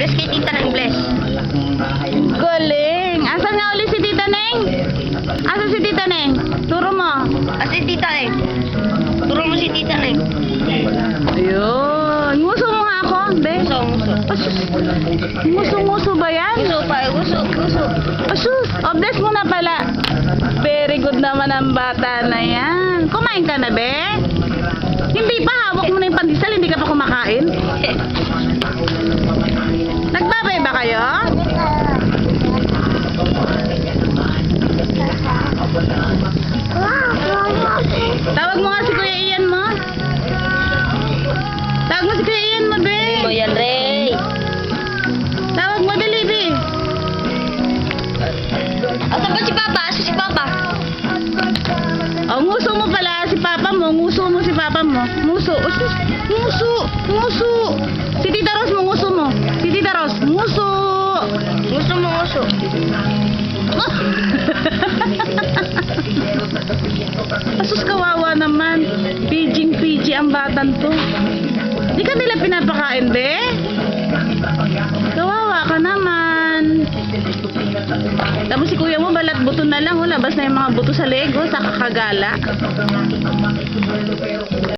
Bless kay Tita Neng, bless. Galing. Asan nga uli si Tita Neng? Asan si Tita Neng? Turo mo. At si Tita Neng. Turo mo si Tita Neng. Ayun. Nguso mo nga ako, be. Nguso. Nguso-nguso ba yan? Nguso pa, nguso. Asus, bless mo na pala. Very good naman ang bata na yan. Kumain ka na, be? Hindi pa, hawak mo na yung pandesal, hindi ka pa kumakain. Nagbabay ba kayo? Tawag mo nga si Kuya Ian mo. Tawag mo si Kuya Ian mo, be. Mo yan, Ray. Tawag mo, dali, be. Asan ba si Papa? Asan si Papa? Nguso mo pala si Papa mo. Nguso mo si Papa mo. Nguso. Usus. Nguso. Si Tita Ros mo, nguso mo. Si Tita Ros, nguso. Nguso mo, nguso. Asus, kawawa naman. PG ang batan to. Di ka nila pinapakain, be? Kawawa ka naman. Tapos si kuya mo, balat buto na lang. Labas na yung mga buto sa leg, sa kakagala.